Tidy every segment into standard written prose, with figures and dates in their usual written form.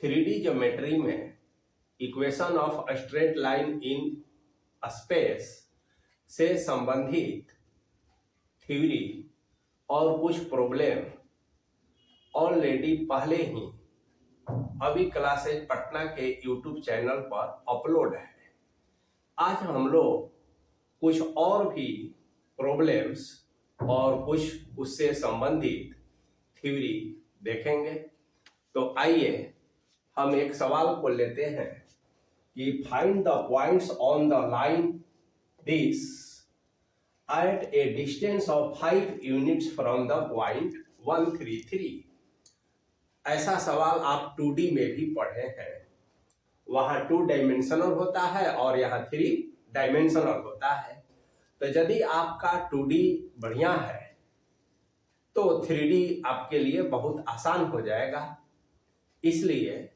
3D geometry में equation of straight line in space से संबंधित थ्योरी और कुछ प्रॉब्लम ऑलरेडी पहले ही अभी क्लासेज पटना के यूट्यूब चैनल पर अपलोड है। आज हम लोग कुछ और भी प्रॉब्लम्स और कुछ उससे संबंधित थ्योरी देखेंगे। तो आइए हम एक सवाल को लेते हैं कि find the points on the line this eight A distance of 5 units from the point 133। ऐसा सवाल आप 2D में भी पढ़े हैं। वहां 2 डायमेंशनल होता है और यहाँ 3 डायमेंशनल होता है। तो यदि आपका 2D बढ़िया है तो 3D आपके लिए बहुत आसान हो जाएगा। इसलिए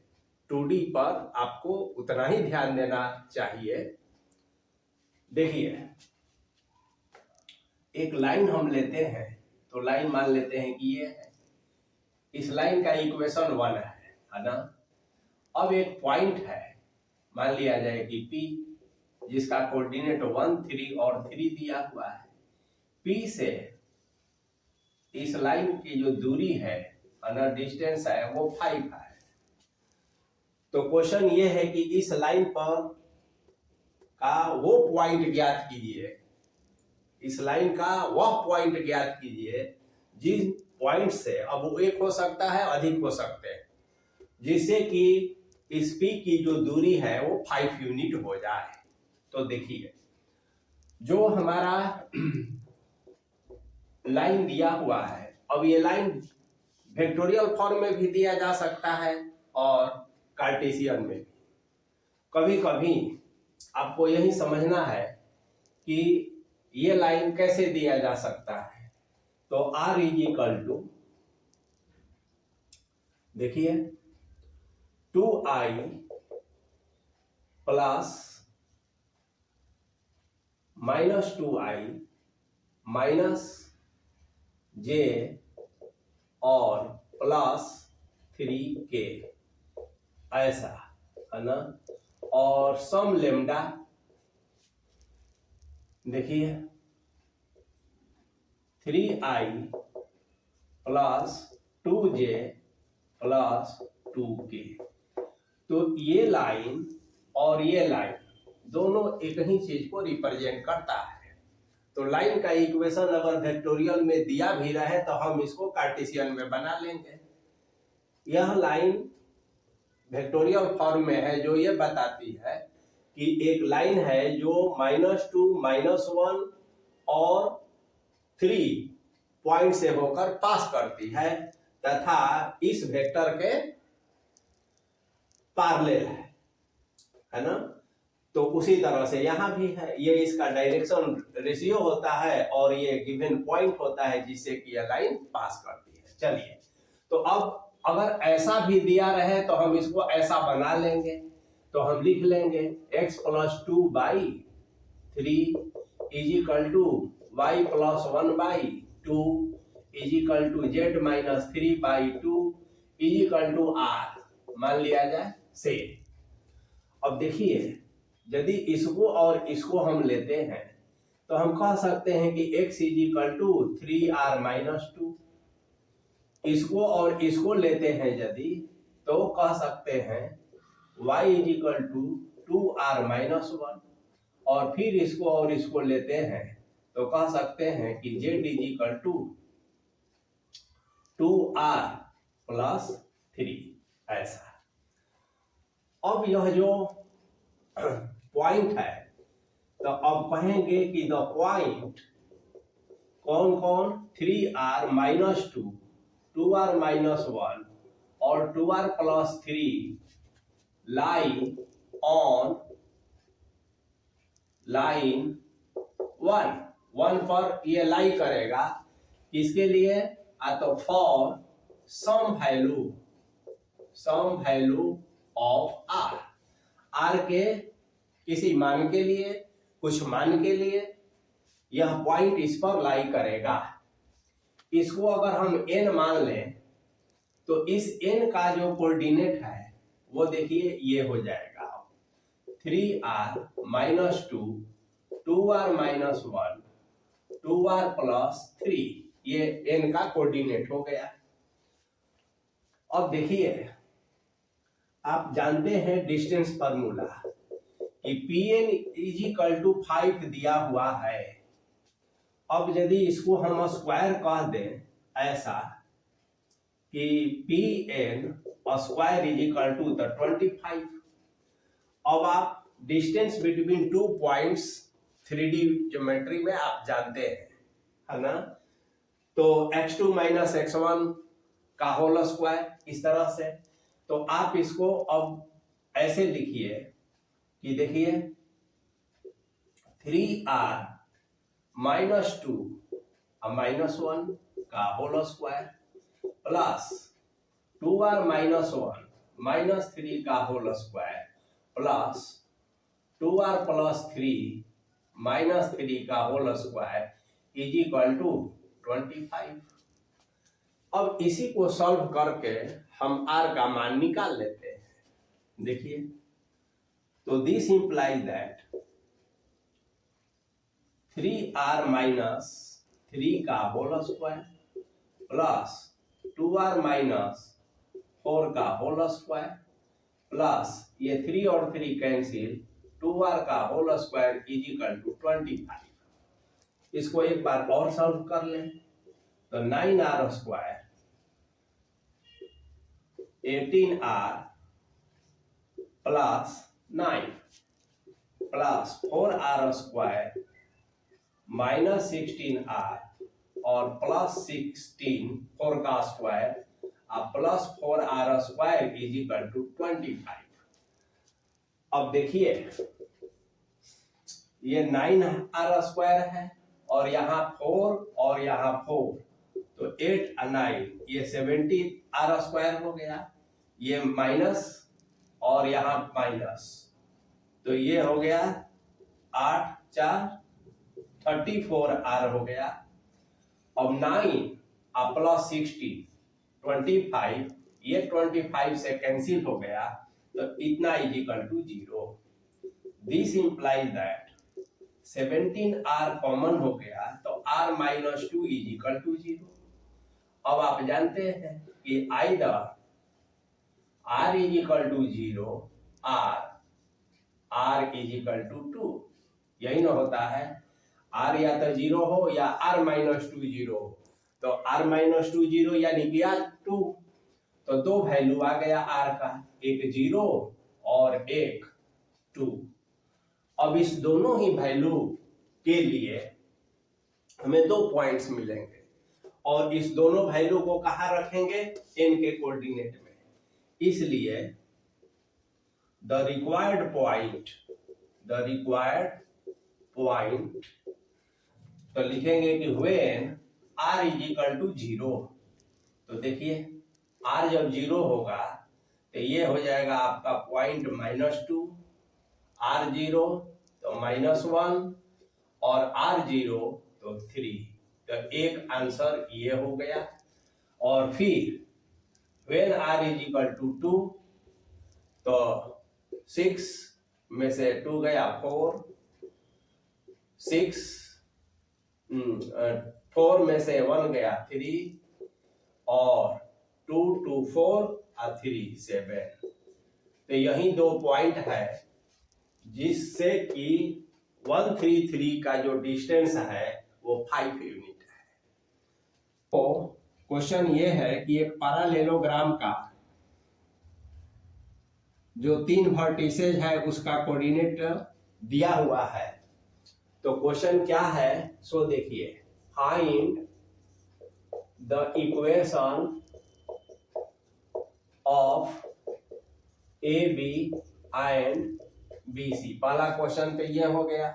2D पर आपको उतना ही ध्यान देना चाहिए। देखिए, एक लाइन हम लेते हैं तो लाइन मान लेते हैं कि ये है। इस लाइन का इक्वेशन 1 है ना। अब एक पॉइंट है, मान लिया जाए कि P, जिसका कोऑर्डिनेट 1, 3 और 3 दिया हुआ है। P से इस लाइन की जो दूरी है ना, डिस्टेंस है, वो 5 है। तो क्वेश्चन ये है कि इस लाइन पर का वो पॉइंट ज्ञात कीजिए, इस लाइन का वह पॉइंट ज्ञात कीजिए जिस पॉइंट से, अब वो एक हो सकता है, अधिक हो सकते हैं, जिससे कि इस P की जो दूरी है वो 5 यूनिट हो जाए। तो देखिए, जो हमारा लाइन दिया हुआ है, अब ये लाइन वेक्टोरियल फॉर्म में भी दिया जा सकता है और कार्टेशियन में भी। कभी कभी आपको यही समझना है कि ये लाइन कैसे दिया जा सकता है। तो R इज इक्वल टू, देखिए, 2I plus -2I minus J और प्लस 3K, ऐसा है ना। और सम लेमडा, देखिए, 3I plus 2J plus 2K। तो ये लाइन और ये लाइन दोनों एक ही चीज को रिप्रेजेंट करता है। तो लाइन का इक्वेशन अगर वेक्टोरियल में दिया भी रहे तो हम इसको कार्टेशियन में बना लेंगे। यह लाइन वेक्टोरियल फॉर्म में है, जो ये बताती है कि एक लाइन है जो -2, -1 और 3 पॉइंट से होकर पास करती है तथा इस वेक्टर के पैरेलल है ना। तो उसी तरह से यहाँ भी है, ये इसका डायरेक्शन रेशियो होता है और ये गिवन पॉइंट होता है जिससे कि यह लाइन पास करती है। चलिए, तो अब अगर ऐसा भी दिया रहे तो हम इसको ऐसा बना लेंगे। तो हम लिख लेंगे x + 2/3 is equal to y + 1/2 is equal to z - 3/2 is equal to r, मान लिया जाए से। अब देखिए, यदि इसको और इसको हम लेते हैं तो हम कह सकते हैं कि x is equal to 3r - 2। इसको और इसको लेते हैं यदि, तो कह सकते हैं y is equal to 2r - 1। और फिर इसको और इसको लेते हैं तो कह सकते हैं कि z is equal to 2r + 3, ऐसा। अब यह जो पॉइंट है, तो अब कहेंगे कि द पॉइंट कौन कौन, 3r - 2, 2r - 1 और 2r + 3 लाई ऑन लाइन 1 पर ये लाई करेगा। इसके लिए तो for some value of r के किसी मान के लिए, कुछ मान के लिए यह पॉइंट इस पर लाई करेगा। इसको अगर हम n मान लें तो इस n का जो कोऑर्डिनेट है वो देखिए ये हो जाएगा 3r minus 2, 2r minus 1, 2r plus 3, ये n का कोऑर्डिनेट हो गया। अब देखिए आप जानते हैं डिस्टेंस फार्मूला कि Pn इज इक्वल टू 5 दिया हुआ है। अब यदि इसको हम स्क्वायर कह दें ऐसा कि Pn square is equal to 25। अब आप distance between 2 points 3D geometry में आप जानते हैं, है ना। तो x2 माइनस x1 का होल स्क्वायर इस तरह से। तो आप इसको अब ऐसे लिखिए कि देखिए 3r माइनस 2 माइनस 1 का whole square plus 2r minus 1 minus 3 का whole square plus 2r plus 3 minus 3 का whole square is equal to 25। अब इसी को सॉल्व करके हम r का मान निकाल लेते हैं। देखिए तो this implies that 3r minus 3 का whole square plus 2r minus 4 का होल स्क्वायर प्लस ये 3 और 3 कैंसिल, 2r का whole square is equal to 25। इसको एक बार और सॉल्व कर लें तो 9r square 18r plus 9 plus 4r square minus 16r और प्लस 16 4 का square plus 4r square is equal to 25। अब देखिए ये 9r स्क्वायर है और यहाँ 4 और यहाँ 4, तो 8 और 9 ये 70r स्क्वायर हो गया। ये माइनस और यहाँ माइनस, तो ये हो गया 8 4 34r हो गया। अब 9 प्लस 60 25, ये 25 से कैंसिल हो गया, तो इतना is equal to 0। This implies that 17r common हो गया, तो r minus 2 is equal to 0। अब आप जानते हैं कि either r is equal to 0 r is equal to 2, यही ना होता है। r या तो 0 हो या r माइनस 2 0 हो, तो r माइनस 2 0 यानी कि r 2, तो दो वैल्यू आ गया r का, एक 0 और एक 2। अब इस दोनों ही वैल्यू के लिए हमें 2 पॉइंट्स मिलेंगे और इस दोनों वैल्यू को कहाँ रखेंगे, n के कोऑर्डिनेट में। इसलिए द रिक्वायर्ड पॉइंट तो लिखेंगे कि when r is equal to 0, तो देखिए r जब 0 होगा तो ये हो जाएगा आपका पॉइंट -2, r0 तो -1 और r0 तो 3, तो एक आंसर ये हो गया। और फिर when r is equal to 2, तो 6 में से 2 गया 4, 4 में से 1 गया 3 और 2 2 4 और 3 7। तो यही 2 पॉइंट है जिससे कि 133 का जो डिस्टेंस है वो 5 यूनिट है। तो क्वेश्चन ये है कि एक पैरेललोग्राम का जो 3 वर्टिसेज है उसका कोऑर्डिनेट दिया हुआ है। तो क्वेश्चन क्या है, सो देखिए, find the equation of A B and B C. पहला क्वेश्चन तो ये हो गया।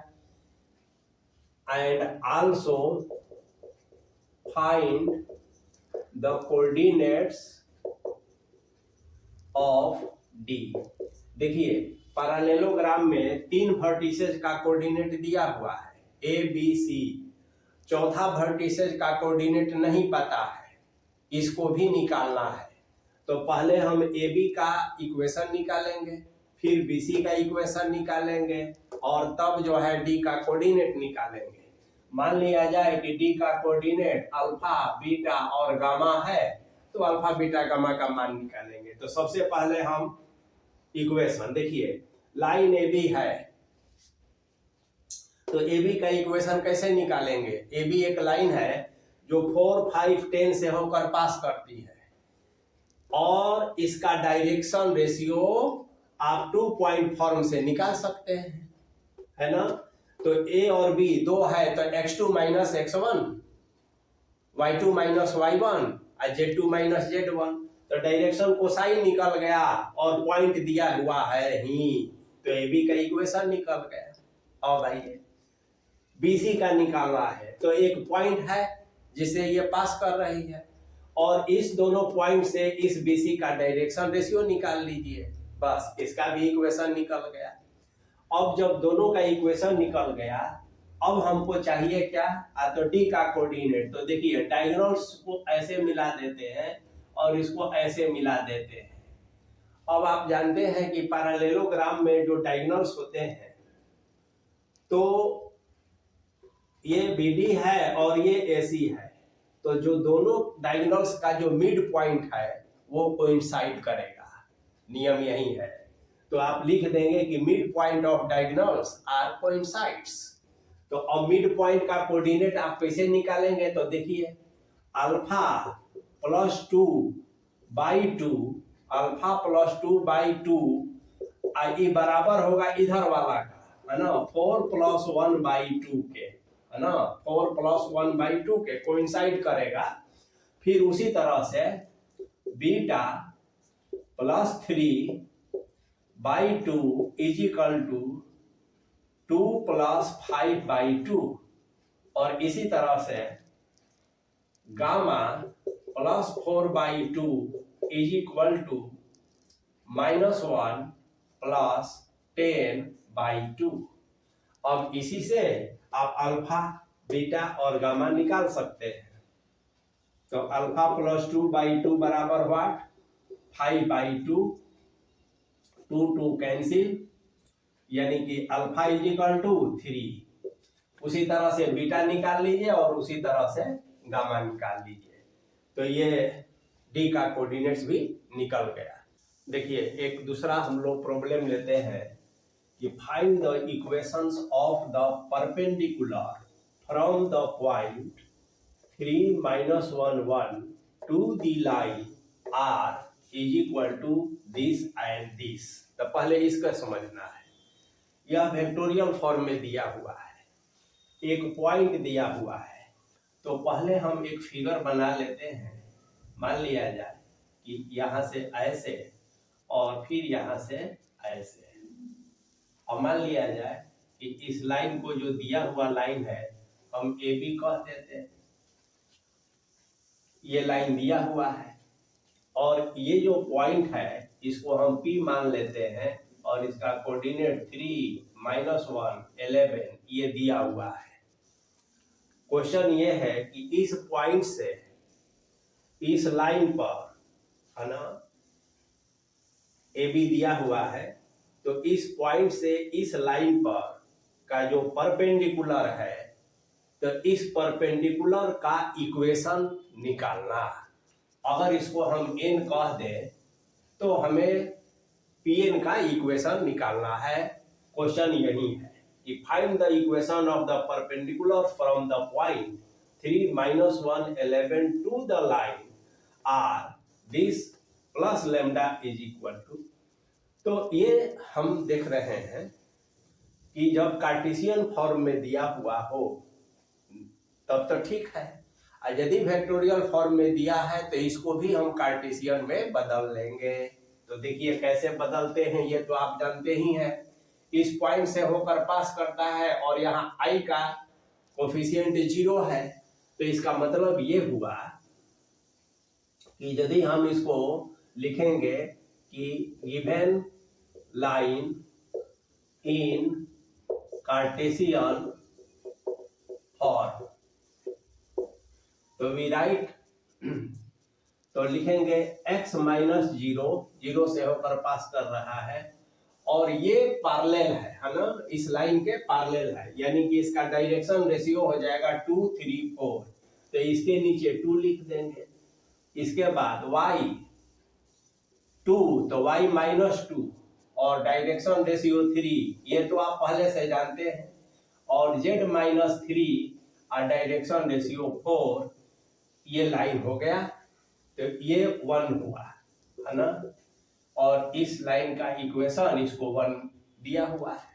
And also find the coordinates of D. देखिए पैरेललोग्राम में 3 वर्टिसेज का कोऑर्डिनेट दिया हुआ है ए बी सी, चौथा वर्टिसेज का कोऑर्डिनेट नहीं पता है, इसको भी निकालना है। तो पहले हम ए बी का इक्वेशन निकालेंगे, फिर बी सी का इक्वेशन निकालेंगे और तब जो है डी का कोऑर्डिनेट निकालेंगे। मान लिया जाए कि डी का कोऑर्डिनेट अल्फा बीटा और गामा है, तो अल्फा बीटा गामा का मान निकालेंगे। तो सबसे पहले हम इक्वेशन देखिए, लाइन ए बी है तो ए बी का इक्वेशन कैसे निकालेंगे। ए बी एक लाइन है जो 4 5 10 से होकर पास करती है और इसका डायरेक्शन रेशियो आप 2 पॉइंट फॉर्म से निकाल सकते हैं, है ना। तो ए और बी दो है तो x2 minus x1, y2 minus y1 और z2 माइनस z1। तो डायरेक्शन कोसाइन निकल गया और पॉइंट दिया हुआ है ही, तो ए बी का इक्वेशन निकल गया। और भाई बी सी का निकालना है, तो एक पॉइंट है जिसे ये पास कर रही है और इस दोनों पॉइंट से इस बी सी का डायरेक्शन रेशियो निकाल लीजिए, बस इसका भी इक्वेशन निकल गया। अब जब दोनों का इक्वेशन निकल गया, अब हमको चाहिए क्या, तो डी का कोऑर्डिनेट। तो देखिए डायगोनल्स को ऐसे मिला देते हैं और इसको ऐसे मिला देते हैं। अब आप जानते हैं कि पैरेललोग्राम में जो डायगोनल्स होते हैं, तो ये BD है और ये AC है, तो जो दोनों डायगोनल्स का जो मिड पॉइंट है वो कोइंसाइड करेगा, नियम यही है। तो आप लिख देंगे कि mid point of diagonals are coincides. तो अब मिड पॉइंट का कोऑर्डिनेट आप कैसे निकालेंगे, तो देखिए alpha plus 2 by 2, alpha plus 2 by 2 ये बराबर होगा इधर वाला का, है ना, 4 प्लस 1 बाई 2 के, है ना, 4 प्लस 1 बाई 2 के कोइंसाइड करेगा। फिर उसी तरह से beta plus 3 by 2 is equal to 2 plus 5 by 2, और इसी तरह से gamma plus 4 by 2 is equal to -1 plus 10 by 2। अब इसी से आप अल्फा बीटा और गामा निकाल सकते हैं। तो अल्फा प्लस 2 बाई 2 बराबर व्हाट, 5 बाई 2, 2 कैंसिल, यानी कि अल्फा इज इक्वल टू 3। उसी तरह से बीटा निकाल लीजिए और उसी तरह से गामा निकाल लीजिए, तो ये डी का कोऑर्डिनेट्स भी निकल गया। देखिए एक दूसरा हम लोग प्रॉब्लम लेते हैं कि find the equations of the perpendicular from the point 3 - 1 1 to the line r is equal to this and this. तो पहले इसका समझना है, यह वेक्टोरियल फॉर्म में दिया हुआ है, एक पॉइंट दिया हुआ है। तो पहले हम एक फिगर बना लेते हैं। मान लिया जाए कि यहाँ से ऐसे और फिर यहाँ से ऐसे, और मान लिया जाए कि इस लाइन को जो दिया हुआ लाइन है हम ए बी कह देते हैं, ये लाइन दिया हुआ है और ये जो पॉइंट है इसको हम P मान लेते हैं और इसका कोऑर्डिनेट 3 - 1 11 ये दिया हुआ है। क्वेश्चन ये है कि इस पॉइंट से इस लाइन पर, है ना, ए बी दिया हुआ है, तो इस पॉइंट से इस लाइन पर का जो परपेंडिकुलर है, तो इस परपेंडिकुलर का इक्वेशन निकालना। अगर इसको हम n कह दें तो हमें Pn का इक्वेशन निकालना है। क्वेश्चन यही है कि find the equation of the perpendicular from the point 3 - 1 11 to the line r this plus lambda is equal to. तो ये हम देख रहे हैं कि जब कार्टेशियन फॉर्म में दिया हुआ हो तब तो ठीक है, और यदि वेक्टोरियल फॉर्म में दिया है तो इसको भी हम कार्टेशियन में बदल लेंगे। तो देखिए कैसे बदलते हैं, ये तो आप जानते ही हैं। इस पॉइंट से होकर पास करता है और यहाँ आई का कोफिशिएंट 0 है, तो इसका मतलब ये हुआ कि यदि हम इसको लिखेंगे कि given line in Cartesian form, तो वी राइट तो लिखेंगे x माइनस 0, 0 से होकर पास कर रहा है, और ये पैरेलल है ना, इस लाइन के पैरेलल है, यानी कि इसका डायरेक्शन रेशियो हो जाएगा 2, 3, 4। तो इसके नीचे 2 लिख देंगे। इसके बाद y 2, तो y माइनस 2 और डायरेक्शन रेशियो 3, ये तो आप पहले से जानते हैं, और z माइनस 3 और डायरेक्शन रेशियो 4, ये लाइन हो गया। तो ये 1 हुआ है ना, और इस लाइन का इक्वेशन इसको 1 दिया हुआ है।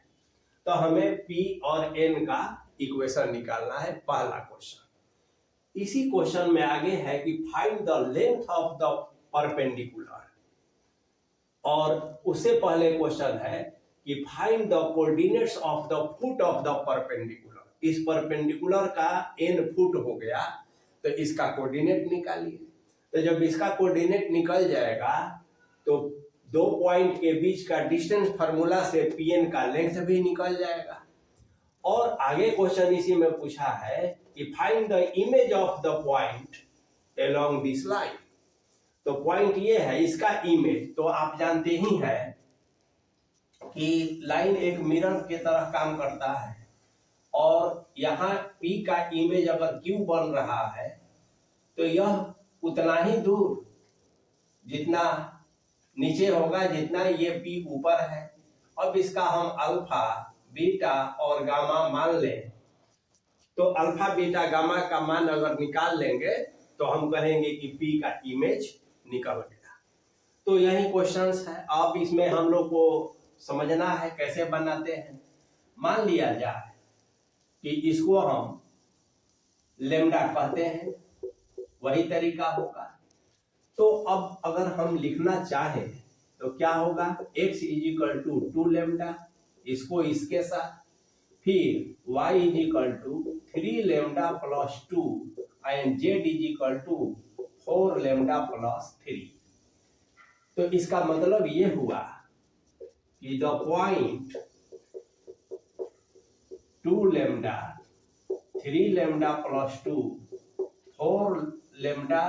तो हमें p और n का इक्वेशन निकालना है, पहला क्वेश्चन। इसी क्वेश्चन में आगे है कि find the length of the perpendicular, और उससे पहले क्वेश्चन है कि find the coordinates of the foot of the perpendicular. इस परपेंडिकुलर का n फुट हो गया, तो इसका कोऑर्डिनेट निकालिए। तो जब इसका कोऑर्डिनेट निकल जाएगा तो दो पॉइंट के बीच का डिस्टेंस फार्मूला से pn का लेंथ भी निकल जाएगा। और आगे क्वेश्चन इसी में पूछा है कि find the image of the point along this line. तो पॉइंट ये है, इसका इमेज तो आप जानते ही हैं कि लाइन एक मिरर के तरह काम करता है, और यहाँ P का इमेज अगर Q बन रहा है तो यह उतना ही दूर जितना नीचे होगा जितना ये P ऊपर है। अब इसका हम अल्फा, बीटा और गामा मान लें, तो अल्फा, बीटा, गामा का मान अगर निकाल लेंगे तो हम कहेंगे कि P का इमेज निकल गया। तो यही क्वेश्चंस है। अब इसमें हम लोग को समझना है कैसे बनाते हैं। मान लिया जाए कि इसको हम लेम्डा कहते हैं, वही तरीका होगा। तो अब अगर हम लिखना चाहें तो क्या होगा, x is equal to 2 lambda, इसको इसके साथ, फिर y is equal to 3 lambda plus 2 and z is equal to 4 lambda plus 3। तो इसका मतलब ये हुआ कि the point 2 lambda, 3 lambda plus 2, 4 lambda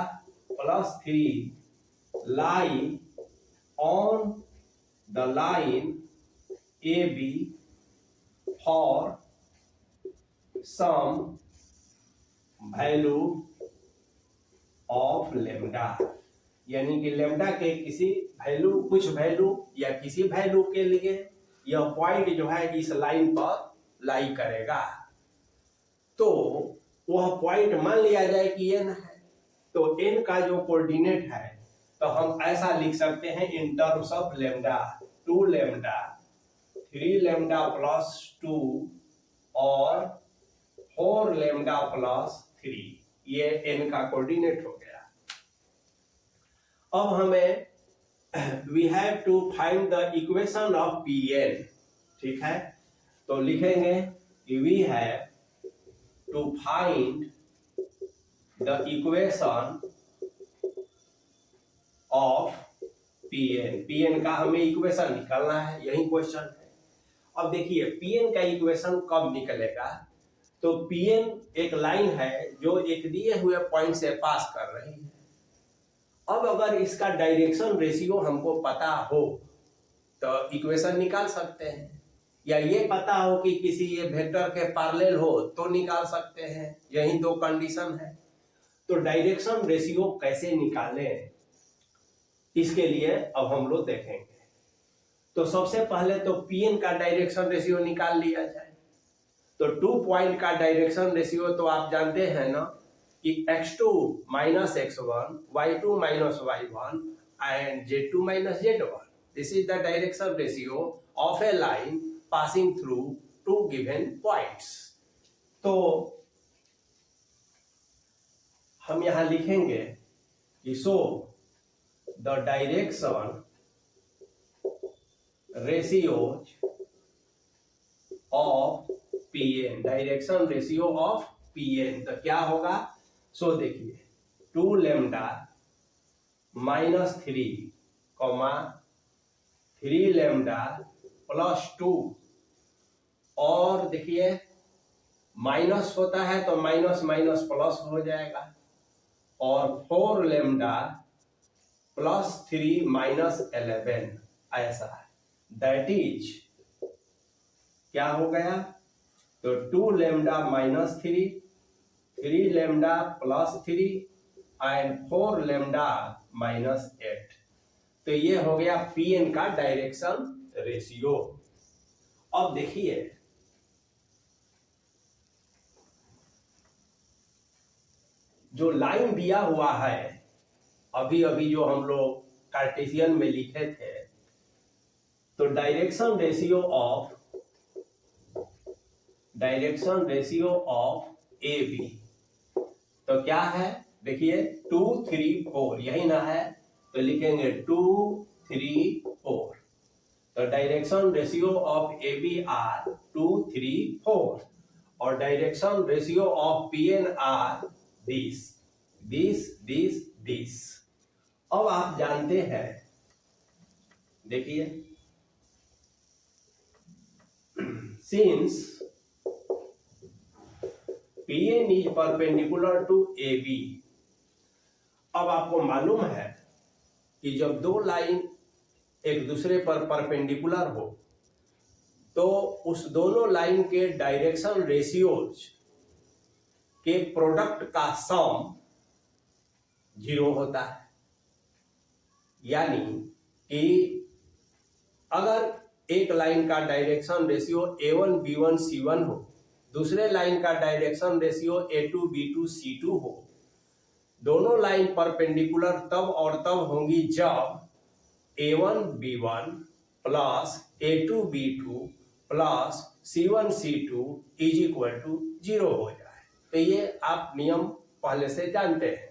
plus 3 lie on the line AB for some value of lambda, यानी कि लेम्डा के किसी वैल्यू, कुछ वैल्यू या किसी वैल्यू के लिए यह पॉइंट जो है इस लाइन पर लाई करेगा। तो वह पॉइंट मान लिया जाए कि n है, तो n का जो कोऑर्डिनेट है तो हम ऐसा लिख सकते हैं in terms of lambda, 2 lambda, 3 lambda plus 2 और 4 लेम्डा प्लस 3, ये n का कोऑर्डिनेट हो गया। अब हमें we have to find the equation of Pn, ठीक है। तो लिखेंगे कि we have to find the equation of Pn। Pn का हमें इक्वेशन निकालना है, यही क्वेश्चन है। अब देखिए Pn का इक्वेशन कब निकलेगा, तो Pn एक लाइन है जो एक दिए हुए पॉइंट से पास कर रही है। अब अगर इसका डायरेक्शन रेशियो हमको पता हो तो इक्वेशन निकाल सकते हैं, या ये पता हो कि किसी ये वेक्टर के पैरेलल हो तो निकाल सकते हैं, यही दो कंडीशन है। तो डायरेक्शन रेशियो कैसे निकालें, इसके लिए अब हम लोग देखेंगे। तो सबसे पहले तो Pn का डायरेक्शन रेशियो निकाल लिया जाए। तो 2 पॉइंट का डायरेक्शन रेशियो तो आप जानते हैं ना कि x2 minus x1, y2 minus y1 and z2 minus z1. This is the direction ratio of a line passing through two given points. तो हम यहां लिखेंगे कि so the direction ratios of Pn, direction ratio of Pn, तो क्या होगा, सो देखिए 2 lambda minus 3 comma 3 lambda plus 2, और देखिए माइनस होता है तो माइनस माइनस प्लस हो जाएगा, और 4 लेम्डा +3 - 11 ऐसा है। दैट इज क्या हो गया, तो 2 लैम्डा -3, 3 लैम्डा +3 एंड 4 लैम्डा -8। तो ये हो गया Pn का डायरेक्शन रेशियो। अब देखिए जो लाइन दिया हुआ है अभी अभी जो हम लोग कार्टेशियन में लिखे थे, तो direction ratio of A B तो क्या है, देखिए 2 3 4 यही ना है, तो लिखेंगे 2 3 4। तो direction ratio of A B are 2 3 4 और direction ratio of P N are this. अब आप जानते हैं, देखिए since Pn is perpendicular to AB, अब आपको मालूम है कि जब दो लाइन एक दूसरे पर परपेंडिकुलर हो तो उस दोनों लाइन के डायरेक्शन रेशियोज के प्रोडक्ट का सम 0 होता है। यानी कि अगर एक लाइन का direction ratio A1 B1 C1 हो, दूसरे लाइन का direction ratio A2 B2 C2 हो, दोनों लाइन परपेंडिकुलर तब और तब होंगी जब A1 B1 plus A2 B2 plus C1 C2 is equal to 0 हो जाए। तो ये आप नियम पहले से जानते हैं।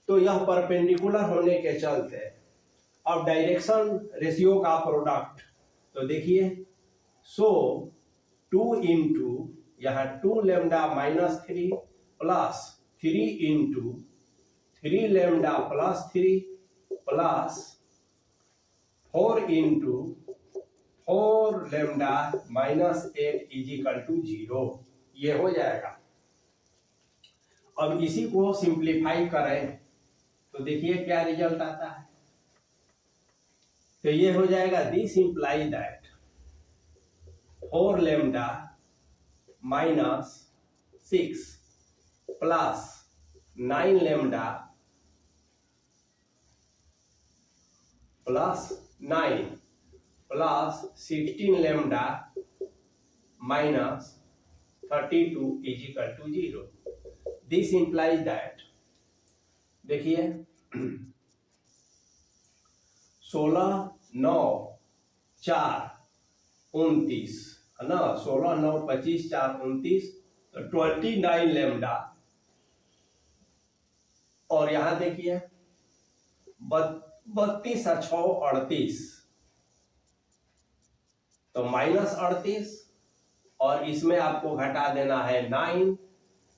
तो यह परपेंडिकुलर होने के चलते अब डायरेक्शन रेशियो का प्रोडक्ट, तो देखिए सो 2 इंटू यहाँ 2 lambda -3 plus 3 into 3 lambda +3 plus 4 into 4 lambda -8 is equal to 0, ये हो जाएगा। अब इसी को सिंप्लीफाई करें तो देखिए क्या रिजल्ट आता है। तो ये हो जाएगा, this imply that 4 lambda -6 plus 9 lambda plus 9 plus 16 lambda -32 is equal to 0। This implies that, देखिए 16 9 4 29 है ना, 16 9 25 4 29, तो 29 लैम्डा। और यहां देखिए 32 और 6 38, तो -38 और इसमें आपको घटा देना है 9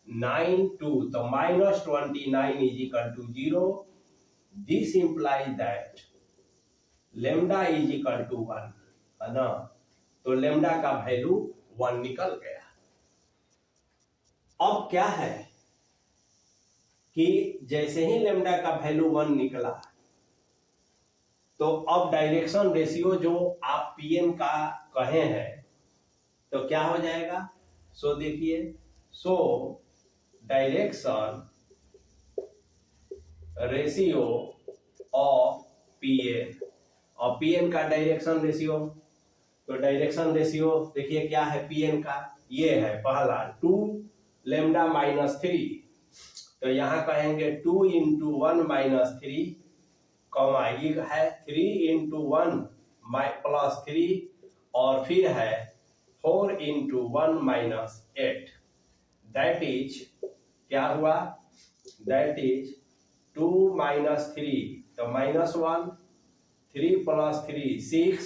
9 2, तो -29 is equal to 0। This implies that lambda is equal to 1 है ना, तो लैम्डा का वैल्यू 1 निकल गया। अब क्या है कि जैसे ही लैम्डा का वैल्यू 1 निकला तो अब डायरेक्शन रेशियो जो आप Pn का कहे हैं तो क्या हो जाएगा, सो देखिए so direction ratio of Pn, और Pn का डायरेक्शन रेशियो, तो डायरेक्शन रेशियो देखिए क्या है Pn का, ये है पहला 2 लैम्डा -3, तो यहां कहेंगे 2 इंटू 1 -3 कॉमा ये है 3 इंटू 1 +3 और फिर है 4 इंटू 1 -8, दैट इज क्या हुआ, दैट इज 2 -3 तो -1, 3 + 3 6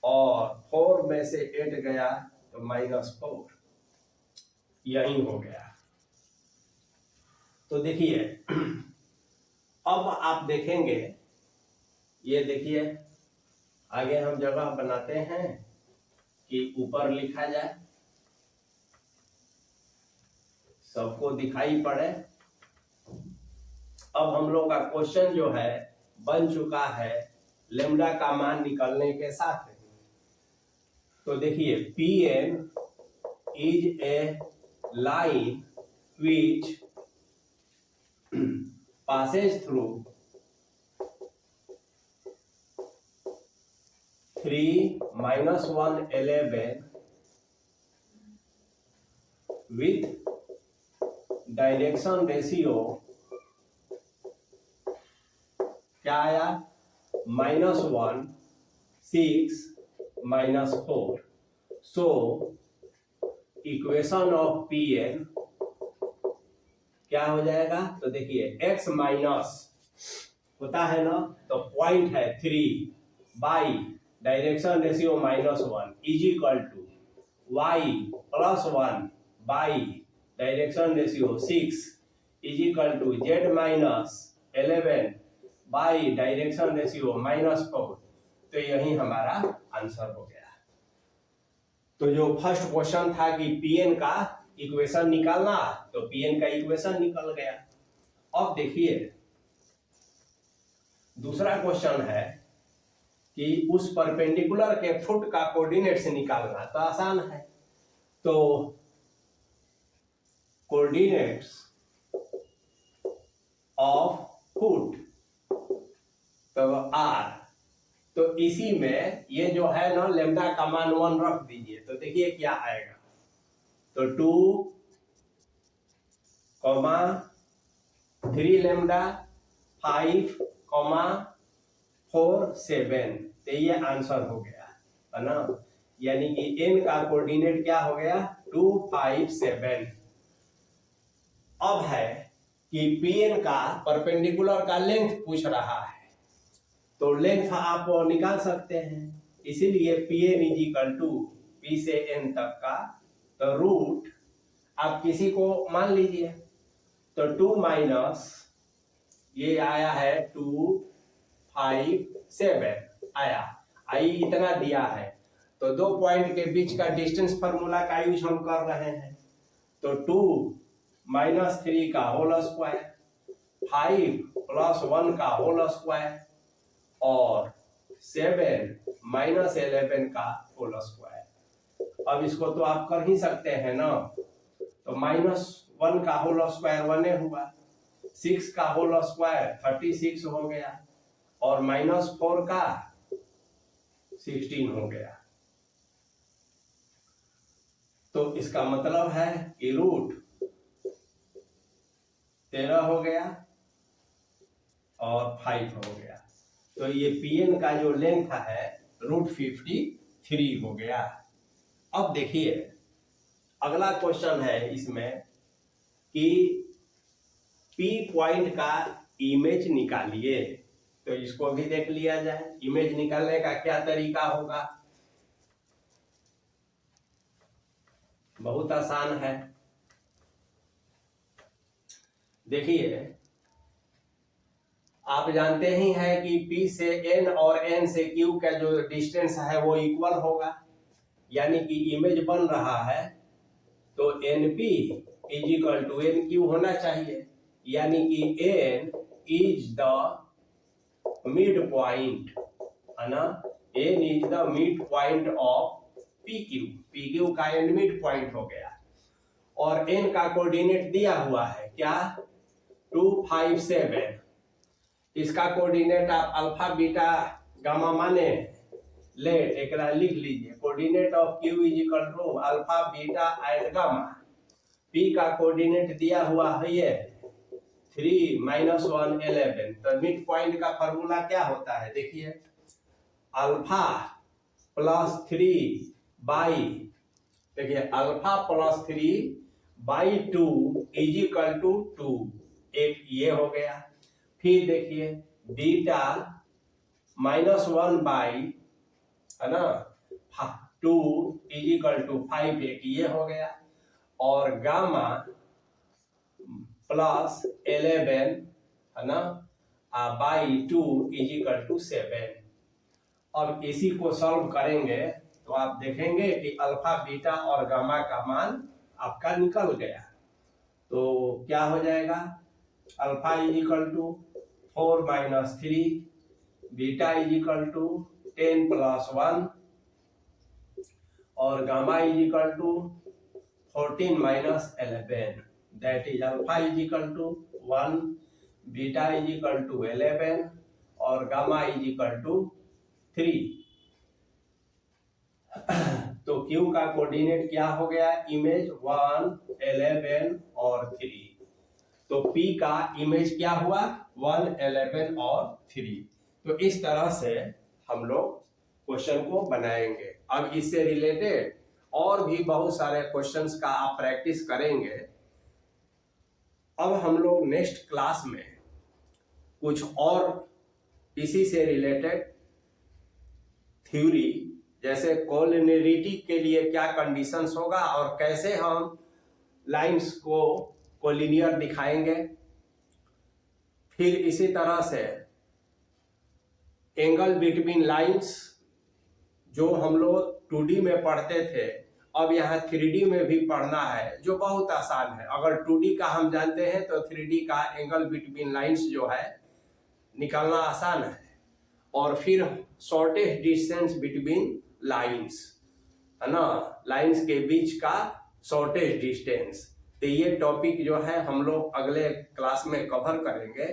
और 4 में से 8 गया तो -4, यही हो गया। तो देखिए अब आप देखेंगे, ये देखिए आगे हम जगह बनाते हैं कि ऊपर लिखा जाए, सबको दिखाई पड़े। अब हम लोग का क्वेश्चन जो है बन चुका है लेमडा का मान निकलने के साथ। तो देखिए Pn is a line which passes through 3 minus 1 11 with direction ratio क्या आया, -1 6 -4। सो इक्वेशन ऑफ Pn क्या हो जाएगा, तो देखिए x माइनस होता है ना, तो पॉइंट है 3 by direction ratio -1 is equal to y +1 by direction ratio 6 is equal to z minus 11 by direction ratio -4। तो यही हमारा आंसर हो गया। तो जो फर्स्ट क्वेश्चन था कि Pn का इक्वेशन निकालना, तो Pn का इक्वेशन निकल गया। अब देखिए दूसरा क्वेश्चन है कि उस परपेंडिकुलर के फुट का कोऑर्डिनेट्स निकालना, तो आसान है। तो कोऑर्डिनेट्स ऑफ फुट तो r, तो इसी में ये जो है ना लेमडा का मान 1 रख दीजिए, तो देखिए क्या आएगा। तो 2, 3 लेमडा 5, 4 7, तो ये आंसर हो गया है ना। यानी कि n का कोऑर्डिनेट क्या हो गया, 2 5 7। अब है कि Pn का परपेंडिकुलर का लेंथ पूछ रहा है, तो लेंथ आप निकाल सकते हैं। इसीलिए Pn is equal to P से n तक का, तो रूट आप किसी को मान लीजिए, तो 2 माइनस ये आया है 2 5 7 आया, आई इतना दिया है। तो दो पॉइंट के बीच का डिस्टेंस फार्मूला का यूज हम कर रहे हैं। तो 2 माइनस 3 का होल स्क्वायर, 5 प्लस 1 का होल स्क्वायर और 7 माइनस 11 का होल स्क्वायर। अब इसको तो आप कर ही सकते हैं ना, तो -1 का होल स्क्वायर 1 हुआ, 6 का होल स्क्वायर 36 हो गया और -4 का 16 हो गया। तो इसका मतलब है कि रूट 13 हो गया और 5 हो गया। तो ये Pn का जो लेंथ है रूट 53 हो गया। अब देखिए अगला क्वेश्चन है इसमें कि P पॉइंट का इमेज निकालिए, तो इसको भी देख लिया जाए। इमेज निकालने का क्या तरीका होगा, बहुत आसान है। देखिए आप जानते ही हैं कि P से N और N से Q का जो डिस्टेंस है वो इक्वल होगा, यानी कि इमेज बन रहा है तो NP is equal to NQ होना चाहिए, यानी कि N is the mid point है ना, N is the mid point of PQ का N मिड पॉइंट हो गया। और N का कोऑर्डिनेट दिया हुआ है क्या, 2 5 7। इसका कोऑर्डिनेट आप अल्फा बीटा गामा माने लेट एक लिख लीजिए। Coordinate of Q is equal to alpha beta and gamma. P का कोऑर्डिनेट दिया हुआ है ये 3 -1 11। तो मिड पॉइंट का फॉर्मूला क्या होता है, देखिए अल्फा प्लस 3 बाई, देखिए alpha plus 3 by 2 is equal to 2, एक ये हो गया। फिर देखिए बीटा -1 बाई है ना 2 इज इक्वल टू 5, एक ये हो गया। और गामा प्लस 11 है ना बाई 2 इज इक्वल टू 7। अब इसी को सॉल्व करेंगे तो आप देखेंगे कि अल्फा बीटा और गामा का मान आपका निकल गया। तो क्या हो जाएगा, alpha is equal to 4 - 3 beta is equal to 10 plus 1 और gamma is equal to 14 minus 11, that is alpha is equal to 1, beta is equal to 11 और गामा इज इक्वल टू 3। तो Q का कोऑर्डिनेट क्या हो गया? इमेज 1, 11 और 3। तो P का इमेज क्या हुआ? 1, 11 और 3। तो इस तरह से हम लोग क्वेश्चन को बनाएंगे। अब इससे रिलेटेड और भी बहुत सारे क्वेश्चंस का आप प्रैक्टिस करेंगे। अब हम लोग नेक्स्ट क्लास में कुछ और इसी से रिलेटेड थ्योरी, जैसे कोलिनियरिटी के लिए क्या कंडीशंस होगा और कैसे हम लाइंस को कोलिनियर दिखाएंगे, फिर इसी तरह से एंगल बिटवीन लाइंस जो हम लोग 2D में पढ़ते थे, अब यहाँ 3D में भी पढ़ना है, जो बहुत आसान है। अगर 2D का हम जानते हैं तो 3D का एंगल बिटवीन लाइंस जो है निकालना आसान है। और फिर शॉर्टेस्ट डिस्टेंस बिटवीन लाइंस, है ना, लाइंस के बीच का शॉर्टेस्ट डिस्टेंस। तो ये टॉपिक जो है हम लोग अगले क्लास में कवर करेंगे।